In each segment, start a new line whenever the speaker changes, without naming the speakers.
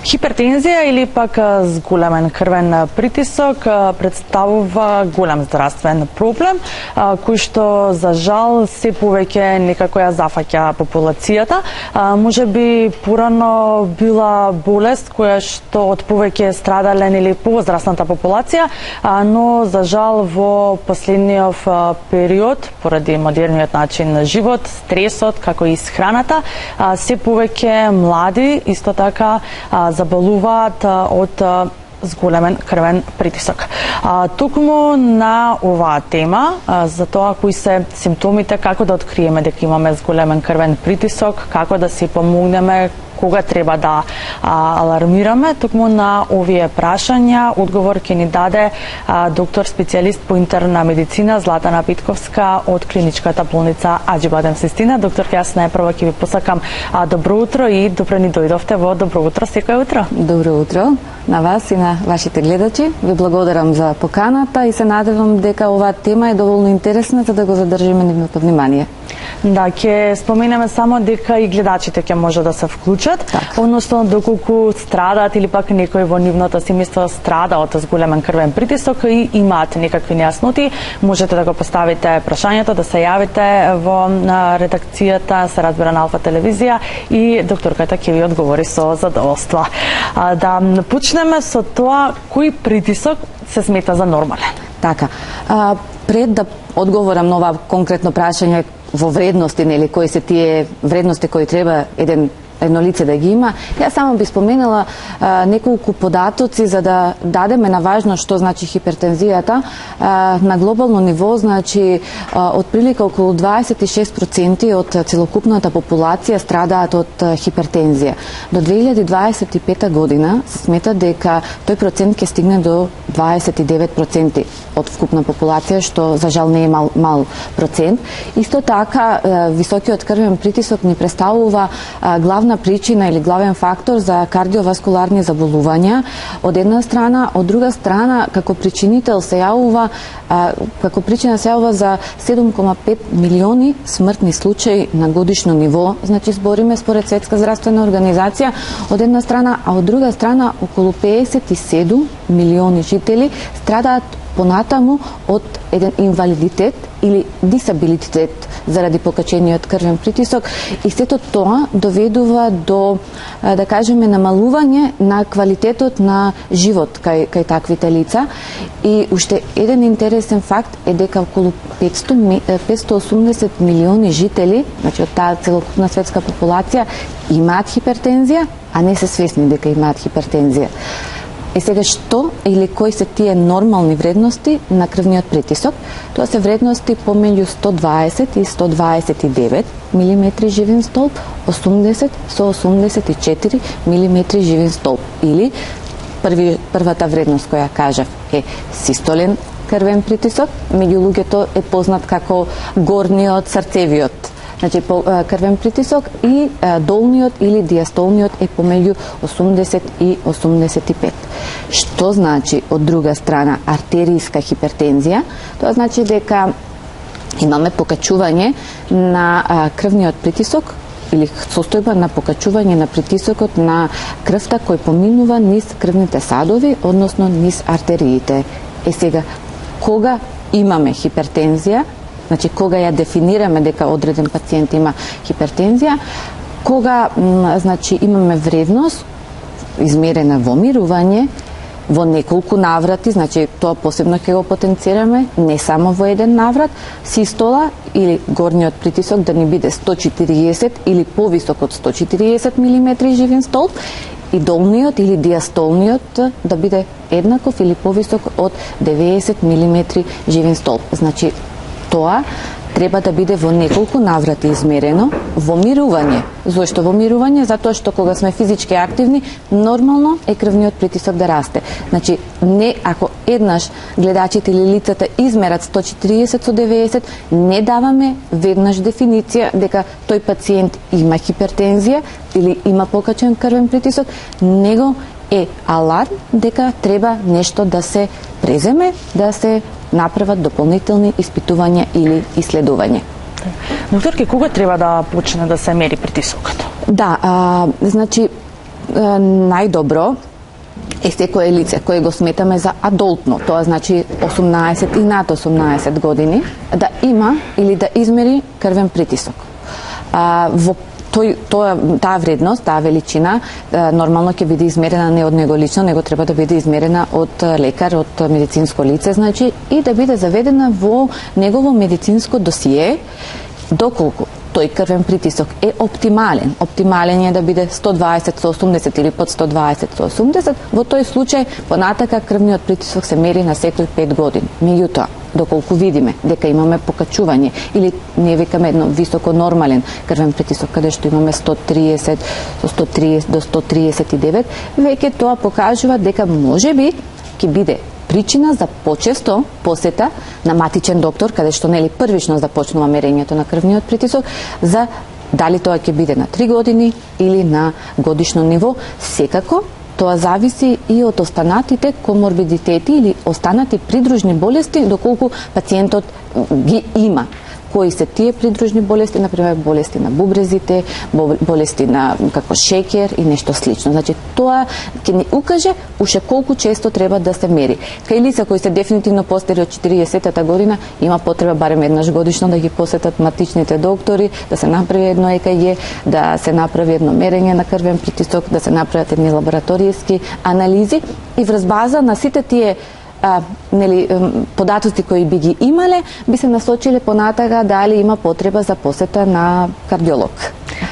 Хипертензија или пак зголемен крвен притисок представува голем здравствен проблем кој што за жал се повеќе некако ја зафаќа популацијата. Можеби порано била болест која што од повеќе страдален или повозрасната популација, но за жал во последниот период поради модерниот начин на живот, стресот како и исхраната, се повеќе млади исто така заболуваат од зголемен крвен притисок. Токму на оваа тема, за тоа кои се симптомите, како да откриеме дека имаме зголемен крвен притисок, како да си помогнеме, кога треба да алармираме, токму на овие прашања одговор ќе ни даде доктор специјалист по интерна медицина Златана Питковска од клиничката болница Аџибадем Систина. Доктор, јас најпрво ќе ви посакам добро утро и добро ни дојдовте во Добро утро секој утро.
Добро утро на вас и на вашите гледачи. Ви благодарам за поканата и се надевам дека оваа тема е доволно интересна за да го задржиме нивното внимание.
Да, ќе споменеме само дека и гледачите ќе може да се вклучат, односно доколку страдаат или пак некој во нивното семејство страда од зголемен крвен притисок и имаат некакви нејасноти, можете да го поставите прашањето, да се јавите во редакцијата, се разбира на Алфа телевизија и докторката ќе ви одговори со задоволство. Да почнеме со тоа кој притисок се смета за нормален.
Така, пред да одговорам на ова конкретно прашање во вредности, нели, кои се тие вредности кои треба едно лице да ги има, ја само би споменала неколку податоци за да дадеме на важно што значи хипертензијата. На глобално ниво, значи, отприлика околу 26% од целокупната популација страдаат од хипертензија. До 2025 година се смета дека тој процент ќе стигне до 29% од вкупна популација, што за жал не е мал процент. Исто така, високиот крвен притисок ни представува главна причина или главен фактор за кардиоваскуларни заболувања од една страна, од друга страна како причинител се јавува за 7,5 милиони смртни случаи на годишно ниво, значи збориме според Светска здравствена организација од една страна, а од друга страна околу 57 милиони жители страдаат понатаму од еден инвалидитет или дисабилитет заради покачениот крвен притисок и сето тоа доведува до, да кажеме, намалување на квалитетот на живот кај таквите лица. И уште еден интересен факт е дека околу 580 милиони жители, значи од таа целокупна светска популација, имаат хипертензија, а не се свесни дека имаат хипертензија. Сега што или кои се тие нормални вредности на крвниот притисок? Тоа се вредности помеѓу 120 и 129 мм живин столб, 80 со 84 мм живин столб. Или првата вредност која кажав е систолен крвен притисок, меѓу луѓето е познат како горниот срцевиот, значи крвен притисок, и долниот или диастолниот е помеѓу 80 и 85. Што значи од друга страна артеријска хипертензија? Тоа значи дека имаме покачување на крвниот притисок или состојба на покачување на притисокот на крвта кој поминува низ крвните садови, односно низ артериите. Сега, кога имаме хипертензија, значи кога ја дефинираме дека одреден пациент има хипертензија, кога значи имаме вредност измерена во мирување во неколку наврати, значи тоа посебно ќе го потенцираме, не само во еден наврат, систола или горниот притисок да ни биде 140 или повисок од 140 мм живин столб, и долниот или диастолниот да биде еднаков или повисок од 90 мм живин столб. Значи тоа треба да биде во неколку наврати измерено во мирување. Зошто во мирување? Затоа што кога сме физички активни, нормално е крвниот притисок да расте. Значи, не ако еднаш гледачите или лицата измерат 140 со 90, не даваме веднаш дефиниција дека тој пациент има хипертензија или има покачен крвен притисок, него е аларм дека треба нешто да се преземе, да се направат дополнителни испитувања или исследување.
Докторке, кога треба да почне да се мери притисокот?
Да, значи најдобро е секое лице кое го сметаме за адолтно, тоа значи 18 и над 18 години, да има или да измери крвен притисок. Во таа вредност, таа величина, нормално ќе биде измерена не од него лично, него треба да биде измерена од лекар, од медицинско лице, значи, и да биде заведена во негово медицинско досие, доколку тој крвен притисок е оптимален. Оптимален е да биде 120/80 или под 120/80. Во тој случај, понатака крвниот притисок се мери на секој 5 години. Меѓутоа, доколку видиме дека имаме покачување или ние викаме едно високо нормален крвен притисок, каде што имаме 130 до 139, веќе тоа покажува дека можеби ќе биде причина за почесто посета на матичен доктор, каде што нели првично започнува мерењето на крвниот притисок, за дали тоа ќе биде на 3 години или на годишно ниво. Секако тоа зависи и од останатите коморбидитети или останати придружни болести, доколку пациентот ги има. Кои се тие придружни болести, например болести на бубрезите, болести на како шеќер и нешто слично. Значи тоа ќе ни укаже уште колку често треба да се мери. Кај лица кои се дефинитивно постари од 40-та година, има потреба барем еднаш годишно да ги посетат матичните доктори, да се направи едно ЕКГ, да се направи едно мерење на крвен притисок, да се направат едни лабораториски анализи и врз база на сите тие податоци кои би ги имале, би се насочиле понатака дали има потреба за посета на кардиолог.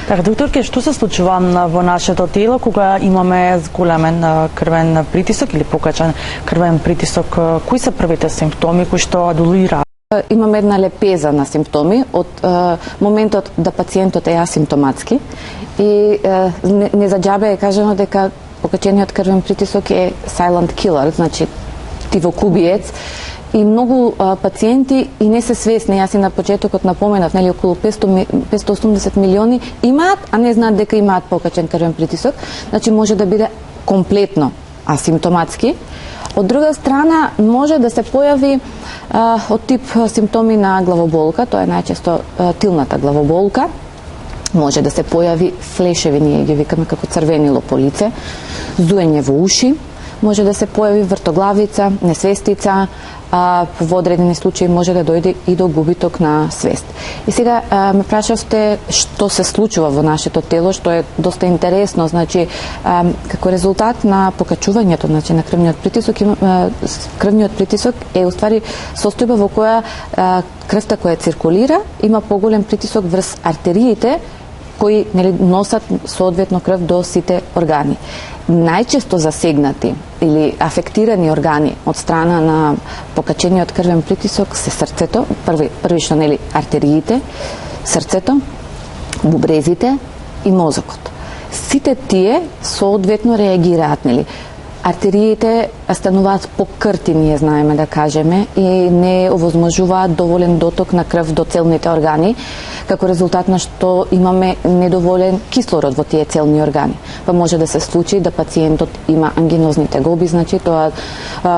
Така, докторке, што се случува во нашето тело кога имаме зголемен крвен притисок или покачен крвен притисок? Кои се првите симптоми кои што адулираат?
Имаме една лепеза на симптоми од моментот да пациентот е асимптоматски и не за џабе е кажано дека покачениот крвен притисок е silent killer, значи тивокубиец, и многу пациенти и не се свесни. Јас и на почетокот напоменав, нели околу 580 милиони имаат, а не знаат дека имаат покачен крвен притисок. Значи може да биде комплетно асимптоматски. Од друга страна може да се појави од тип симптоми на главоболка, тоа е најчесто тилната главоболка. Може да се појави флешеви, ние ги викаме како црвени лополице, зуење во уши, може да се појави вртоглавица, несвестица, во одредени случаи може да дојде и до губиток на свест. И сега ме прашавте што се случува во нашето тело, што е доста интересно, значи како резултат на покачувањето, значи на крвниот притисок, крвниот притисок е уствари состојба во која крвта која циркулира има поголем притисок врз артериите кои нели носат соодветно крв до сите органи. Најчесто засегнати или афектирани органи од страна на покачениот крвен притисок се срцето, првично нели артериите, срцето, бубрезите и мозокот. Сите тие соодветно реагираат, нели. Артериите стануваат покрти, ние знаеме да кажеме, и не овозможуваат доволен доток на крв до целните органи, како резултат на што имаме недоволен кислород во тие целни органи. Па може да се случи да пациентот има ангинозни тегоби, значи тоа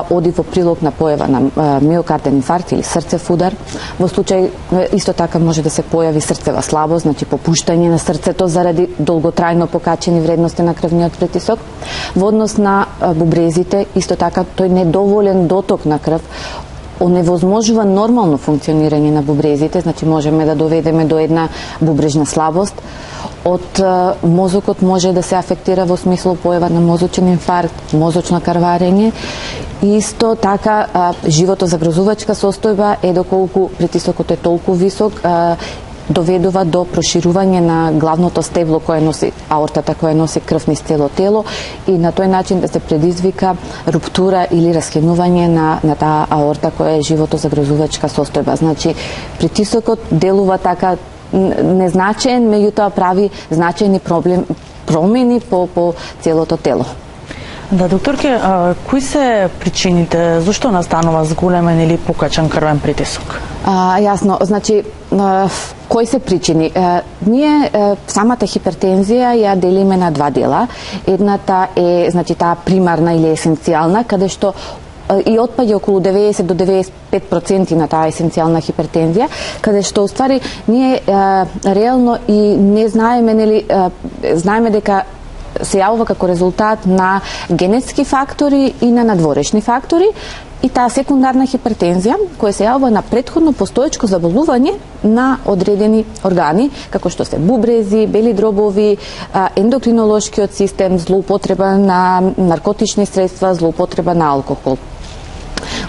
оди во прилог на појава на миокарден инфаркт или срцев удар. Во случај исто така може да се појави срцева слабост, значи попуштање на срцето заради долготрајно покачени вредности на крвниот притисок. Во однос на бубрезите, исто така тој недоволен доток на крв оневозможува нормално функционирање на бубрезите, значи можеме да доведеме до една бубрежна слабост. Од мозокот може да се афектира во смисло појава на мозочен инфаркт, мозочно карварење. Исто така животозагрозувачка состојба е доколку притисокот е толку висок, доведува до проширување на главното стебло кое носи аортата, која носи крв низ цело тело, и на тој начин да се предизвика руптура или раскинување на таа аорта која е животозагрозувачка состојба. Значи притисокот делува така незначаен, меѓутоа прави значајни промени по целото тело.
Да, докторке, кои се причините, зашто настанува зголемен или покачен крвен притисок?
Јасно, значи кои се причини? Ние самата хипертензија ја делиме на два дела. Едната е, значи, таа примарна или есенцијална, каде што и отпаѓа околу 90 до 95% на таа есенцијална хипертензија, каде што уствари ние реално и не знаеме, нели, знаеме дека се јавува како резултат на генетски фактори и на надворешни фактори. И таа секундарна хипертензија, која се јавува на претходно постоечко заболување на одредени органи, како што се бубрези, бели дробови, ендокринолошкиот систем, злоупотреба на наркотични средства, злоупотреба на алкохол.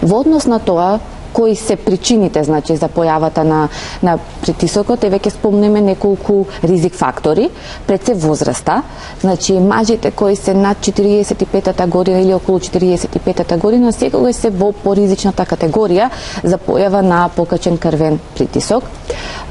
Во однос на тоа, кои се причините, значи, за појавата на притисокот, веќе спомнеме неколку ризик фактори, пред се возраста, значи мажите кои се над 45-та година или околу 45-та година секогаш се во поризичната категорија за појава на покачен крвен притисок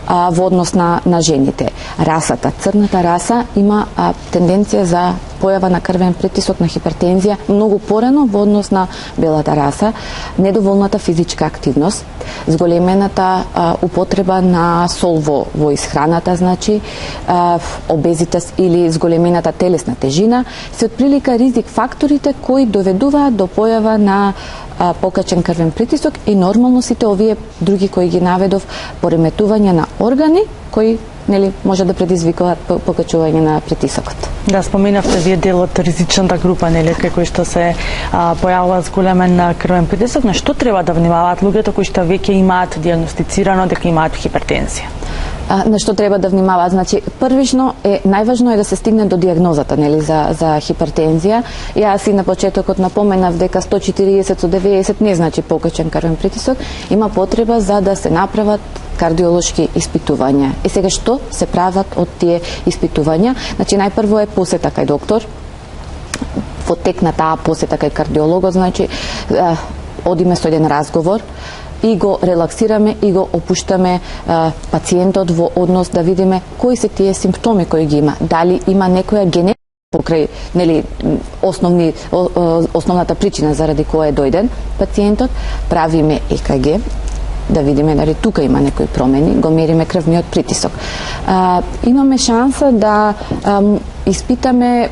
во однос на жените. Расата, црната раса има тенденција за појава на крвен притисок, на хипертензија многу порано во однос на белата раса, недоволната физичка активност, зголемената употреба на сол во исхраната, значи обезитет или зголемената телесна тежина, се отприлика ризик факторите кои доведуваат до појава на покачен крвен притисок и нормално сите овие други кои ги наведов, пореметување на органи кои може да предизвикуваат покачување на притисокот.
Да, споменавте вие дел од ризичната група, кои што се појавуваат зголемен крвен притисок. На што треба да внимаваат луѓето кои што веќе имаат дијагностицирано дека имаат хипертензија?
На што треба да внимаваат? Значи, првично најважно е да се стигне до дијагнозата, за хипертензија. Јас и на почетокот напоменав дека 140 со 90 не значи покачен крвен притисок, има потреба за да се направат кардиолошки испитувања. И сега што се прават од тие испитувања? Значи, најпрво е посета кај доктор. Во тек на таа посета кај кардиологот, значи, одиме со еден разговор и го релаксираме и го опуштаме пациентот во однос да видиме кои се тие симптоми кои ги има. Дали има некоја генетика покрај основната причина заради која е дојден пациентот, правиме ЕКГ, да видиме дали тука има некои промени, го мериме крвниот притисок. Имаме шанса да испитаме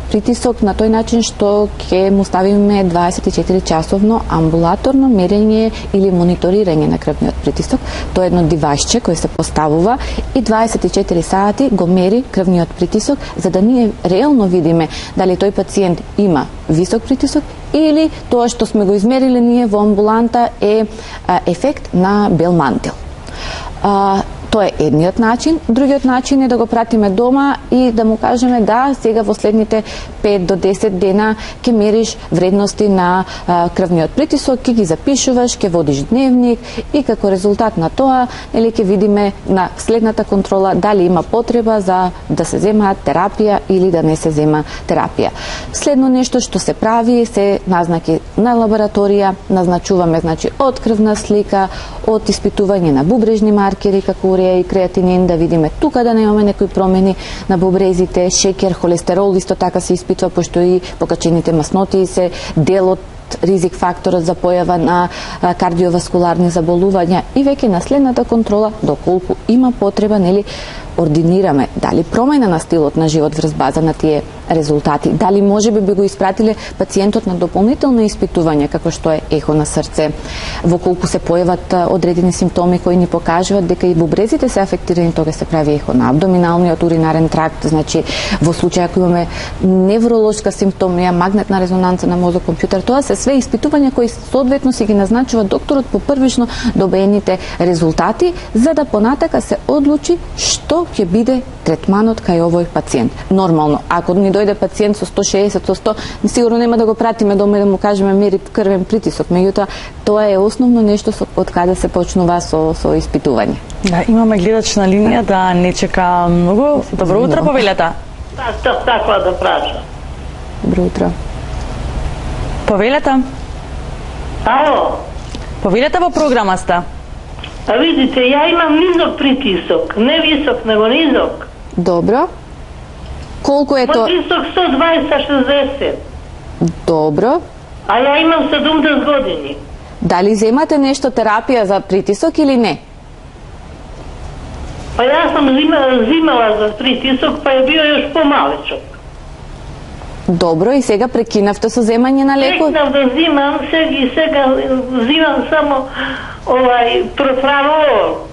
притисок на тој начин што ќе му ставиме 24 часовно амбулаторно мерење или мониторирање на крвниот притисок. Тоа е едно девајсче кој се поставува и 24 сати го мери крвниот притисок, за да ние реално видиме дали тој пациент има висок притисок или тоа што сме го измериле ние во амбуланта е ефект на бел мантил. Тоа е едниот начин. Другиот начин е да го пратиме дома и да му кажеме да, сега во следните 5 до 10 дена ќе мериш вредности на крвниот притисок, ќе ги запишуваш, ќе водиш дневник и како резултат на тоа, ќе видиме на следната контрола дали има потреба за да се зема терапија или да не се зема терапија. Следно нешто што се прави се назнаки на лабораторија, назначуваме значи од крвна слика, од испитување на бубрежни маркери како и креатинин, да видиме тука да немаме некои промени на бубрезите, шекер, холестерол исто така се испитва, пошто и покачените масноти се дел од ризик факторот за појава на кардиоваскуларни заболувања и веќе на следната контрола доколку има потреба, ординираме дали промена на стилот на живот врз база на тие резултати, дали можеби би го испратиле пациентот на дополнително испитување како што е ехо на срце, во колку се појават одредени симптоми кои ни покажуваат дека и бубрезите се афектирани, тога се прави ехо на абдоминалниот уринарен тракт, значи во случај ако имаме невролошка симптомија, магнетна резонанца на мозок компјутер, тоа се све испитувања кои соодветно си ги назначува докторот по првично добиените резултати, за да понатака се одлучи што ќе биде третманот кај овој пациент. Нормално, ако ни дојде пациент со 160, со 100, сигурно нема да го пратиме дома и да му кажеме мери крвен притисок. Меѓутоа, тоа е основно нешто од каде се почнува со испитување.
Да, имаме гледач на линија да не чека многу. Добро утро, Повелета.
Така да прашам.
Добро утро.
Повелета.
Ало.
Повелета, во програма сте.
А видите, ја имам низок притисок, не висок, него низок.
Добро. Колку е тоа?
Притисок 120-60.
Добро.
А ја имам 70 години.
Дали земате нешто терапија за притисок или не?
Па јас сум зимала за притисок, па е био још помалечок.
Добро, и сега прекинавте со земање на лекови?
Прекинав да зимам, сега зимам само профранол.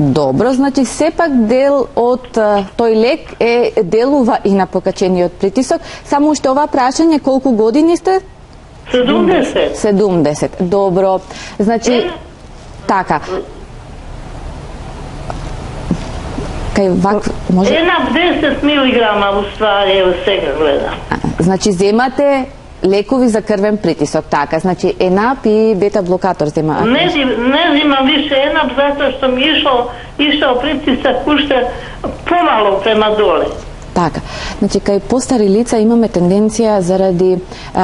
Добро, значи сепак дел од тој лек делува и на покачениот притисок. Само уште ова прашање, колку години сте?
70.
70. Добро. Значи така. Кај може?
Една 10 милиграма уствари, ево сега гледам.
Значи земате лекови за крвен притисок, така. Значи ЕНАП и бета-блокатор зема.
Не зимам више ЕНАП, затоа што ми ишao притисак уште помало према доле.
Така. Значи, кај постари лица имаме тенденција заради,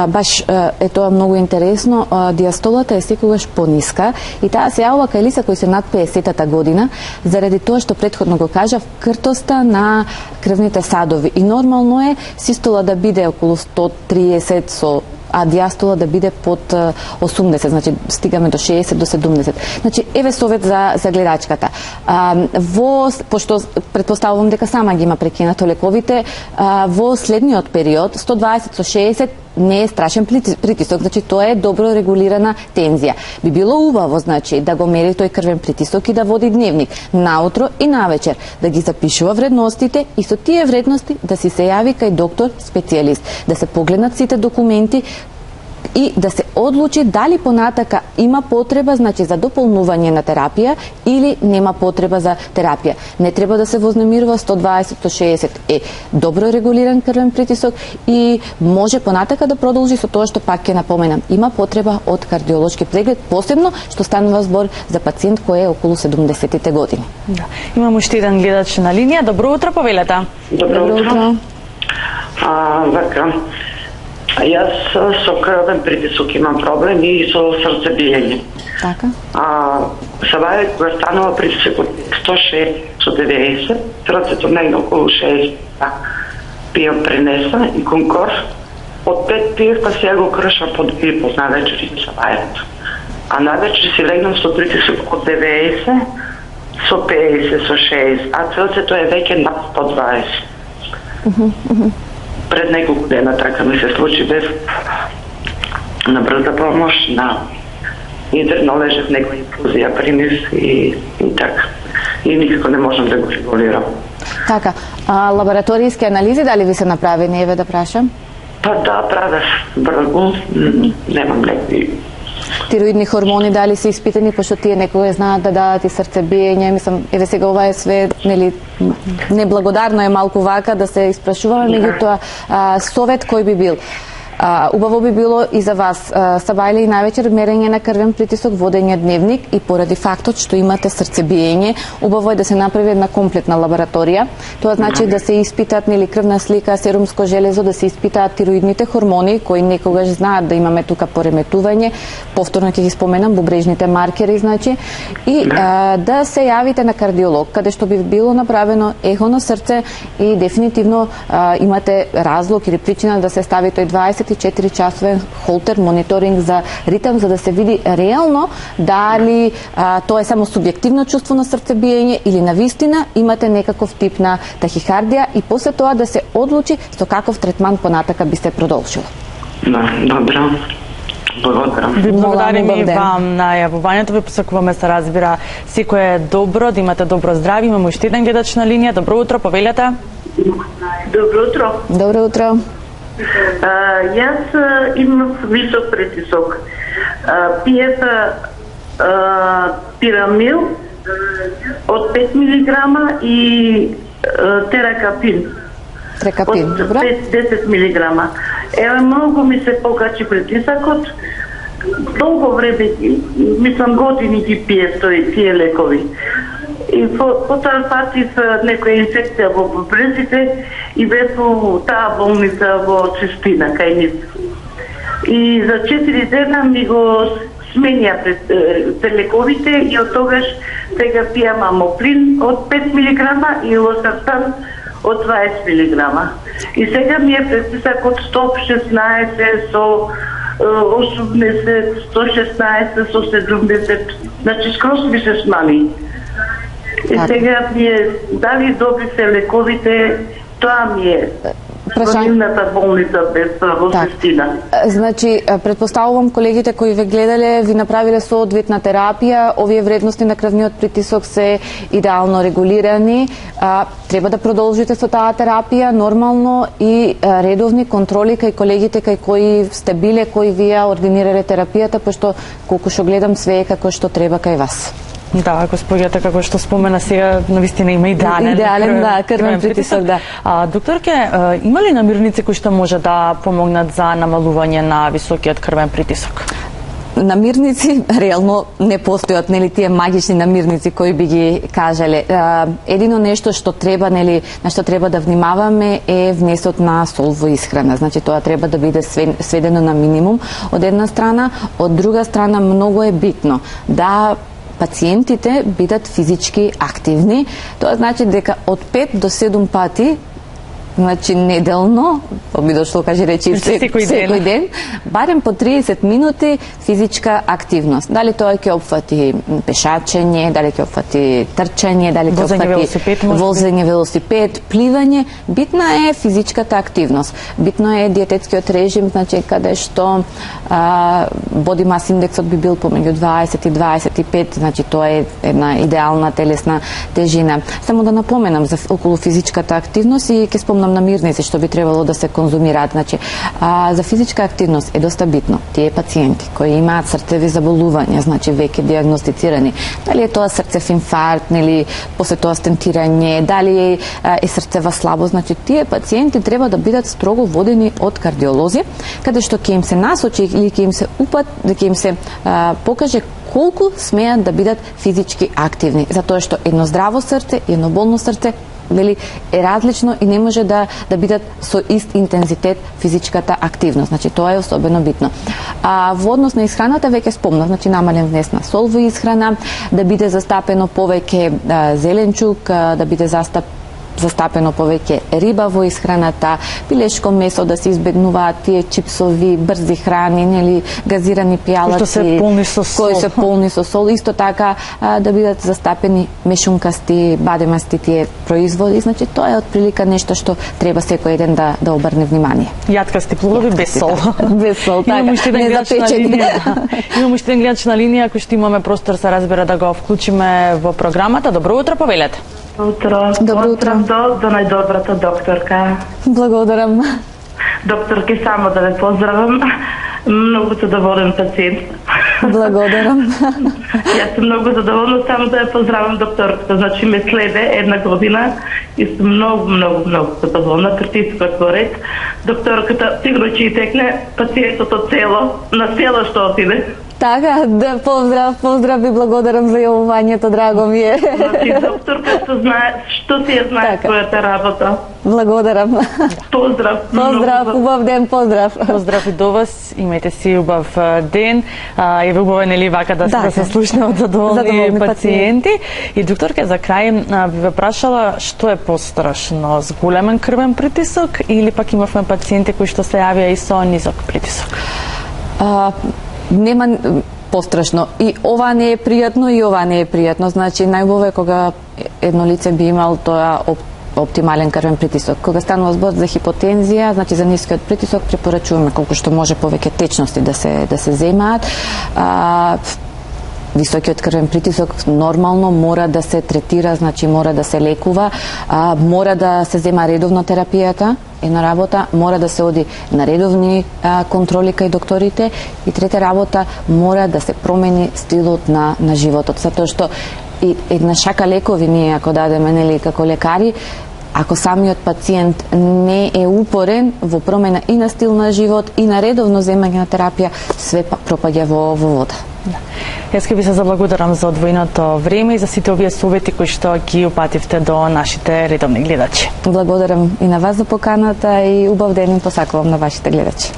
баш е тоа многу интересно, диастолата е секогаш пониска и таа се јавува кај лица кои се над 50-та година, заради тоа што претходно го кажав, кртоста на крвните садови. И нормално е систола да биде околу 130 а диастола да биде под 80, значи стигаме до 60 до 70. Значи еве совет за гледачката. Пошто претпоставувам дека сама ги има прекинато лековите, во следниот период 120 со 60 не е страшен притисок, значи тоа е добро регулирана тензија. Би било убаво, значи, да го мери тој крвен притисок и да води дневник наутро и навечер, да ги запишува вредностите и со тие вредности да си се јави кај доктор специјалист, да се погледнат сите документи и да се одлучи дали понатака има потреба, значи, за дополнување на терапија или нема потреба за терапија. Не треба да се вознемирува 120 до 60 е добро регулиран крвен притисок и може понатака да продолжи со тоа што пак ќе напоменам. Има потреба од кардиолошки преглед, посебно што станува збор за пациент кој е околу 70-те години.
Да. Имам уште еден гледач на линија. Добро утро, повелете.
Добро утро. Вака. Јас со крвен притисок имам проблем и со срцебиење.
Така.
Сега кога станува притисокот 106 со 90, срцето негде околу 60. Пијам пренеса и конкор. Од 5 пиев, па сега го кршам по 2,5 на вечер и сабајето. А на вечер си легнам со притисок од 90 со 50 со 60, а срцето е веќе над 120. Пред неколку дена така ми се случи без на брза помош, на интерно лежев некоја инфузија примис и така. И никако не можам да го регулирам.
Така, лабораторијски анализи дали ви се направени, еве да прашам?
Па да, правев брзо, немам некои.
Тироидни хормони дали се испитани, пошто тие некои знаат да дадат и срцебиење, мислам, еве сега ова е све, нели, неблагодарно е малку вака да се испрашуваме, меѓутоа совет кој би бил? Убаво би било и за вас сабајле и навечер мерење на крвен притисок, водење дневник и поради фактот што имате срцебиење, убаво е да се направи една комплетна лабораторија. Тоа значи да се испитат нели крвна слика, серумско железо, да се испитаат тироидните хормони кои некогаш знаат да имаме тука пореметување, повторно ќе ги споменам бубрежните маркери, значи, и да се јавите на кардиолог, каде што би било направено ехо на срце и дефинитивно имате разлог или причина да се стави тој 24 часовен холтер мониторинг за ритам, за да се види реално дали тоа е само субјективно чувство на срцебиење или навистина имате некаков тип на тахикардија и после тоа да се одлучи со каков третман понатака би се продолжило.
Да, добро. Благодарам.
Ви благодарим и вам на јавувањето. Ви посакуваме се разбира секој е добро, да имате добро здравје. Имаме уште еден гледач на линија. Добро утро, повелете.
Добро утро.
Добро утро.
Јас имам висок притисок. Пиев пирамил од 5 милиграма и теракапин.
Трекапин, добро.
10 милиграма. Еве многу ми се покачи притисокот. Долго време, мислам години ги пие тие лекови. И потоа фатив некоја инфекција во бубрезите и бев во таа болница во Честина, кај нив. И за 4 дена ми го сменија те лековите и од тогаш сега пијам амоплин од 5 милиграма и лосартан од 20 милиграма. И сега ми е притисак од 116 со 80, 116 со 70, значи скроз ми се смали. И сега ми е, дали добри се лековите, тоа ми е. Кронивната болница без во Шестина.
Значи, претпоставувам колегите кои ве гледале, ви направиле соодветна терапија, овие вредности на крвниот притисок се идеално регулирани, треба да продолжите со таа терапија, нормално и редовни контроли кај колегите кај кои сте биле, кои вие ординирале терапијата, пошто колку што гледам све е како што треба кај вас.
Да, господјата, како што спомена сега, навистина има идеален
крвен притисок, да.
Докторке, има ли намирници кои што може да помогнат за намалување на високиот крвен притисок?
Намирници реално не постојат, нели, тие магични намирници кои би ги кажале. Едино нешто што треба, нели, на што треба да внимаваме е внесот на сол во исхрана. Значи тоа треба да биде сведено на минимум од една страна, од друга страна многу е битно да пациентите бидат физички активни. Тоа значи дека од 5 до 7 пати, значи неделно, би дошло каже речи секој ден, барем по 30 минути физичка активност. Дали тоа ќе опфати пешачење, дали ќе опфати трчање, дали ќе опфати возење велосипед, пливање, битна е физичката активност. Битно е диететскиот режим, значи каде што body mass индексот би бил помеѓу 20 и 25, значи тоа е една идеална телесна тежина. Само да напоменам за околу физичката активност и ќе спомнам намирници што би требало да се конзумираат. Значи, за физичка активност е доста битно. Тие пациенти кои имаат срцеви заболувања, значи веќе диагностицирани, дали е тоа срцев инфаркт, нели после тоа стентирање, дали е срцева слабост, значи тие пациенти треба да бидат строго водени од кардиолози, каде што ќе им се насочи или ќе им се ќе им се покаже колку смеат да бидат физички активни, затоа што едно здраво срце и едно болно срце вели е различно и не може да бидат со ист интензитет физичката активност. Значи тоа е особено битно. Во однос на исхраната веќе спомнав, значи намален внес на сол во исхрана, да биде застапено повеќе зеленчук, да биде застапено повеќе риба во исхраната, пилешко месо, да се избегнуваат тие чипсови, брзи храни, нели газирани пијалаци, кои се полни со сол, исто така да бидат застапени мешункасти, бадемасти тие производи, значи тоа е отприлика нешто што треба секој ден да обрне внимание.
Јаткасти плодови без сол.
Без сол, така.
Имам уште еден гледач на линија кој што имаме простор се разбира да го вклучиме во програмата. Добро утро, повелете.
Добро утро до најдобрата докторка.
Благодарам.
Докторки, само да ве поздравам. Многу задоволен пациент.
Благодарам.
Јас сум многу задоволна, само да ја поздравам докторката. Значи ме следе 1 година и сум многу задоволна. Притискот во ред. Докторката сигурно ќе и текне пациентот од село, на село што отиде.
Така, да, поздрав и благодарам за јавувањето, драго ми е.
Значи, докторка што си ја знае својата работа.
Благодарам.
Поздрав.
Убав ден, поздрав.
Поздрав и до вас, имајте си убав ден. Е убаво, нели, вака да се слушне од задоволни пациенти. И докторка, за крај би ве прашала што е пострашно, зголемен крвен притисок или пак имавме пациенти кои што се јавија и со низок притисок?
Нема пострашно. И ова не е пријатно, и ова не е пријатно. Значи, најубаво е кога едно лице би имал тоа оптимален крвен притисок. Кога станува збор за хипотензија, значи за нискиот притисок, препорачуваме колку што може повеќе течности да се земаат. Високиот крвен притисок нормално мора да се третира, значи мора да се лекува, мора да се зема редовно терапијата, една работа, мора да се оди на редовни контроли кај докторите и трета работа, мора да се промени стилот на животот, затоа што и една шака лекови ние ако дадеме, нели, како лекари, ако самиот пациент не е упорен во промена и на стил на живот и на редовно земање на терапија, све пропаѓа во вода.
Јас ќе ви се заблагодарам за одвоеното време и за сите овие совети кои што ги упативте до нашите редовни гледачи.
Благодарам и на вас за поканата и убав ден им посакувам на вашите гледачи.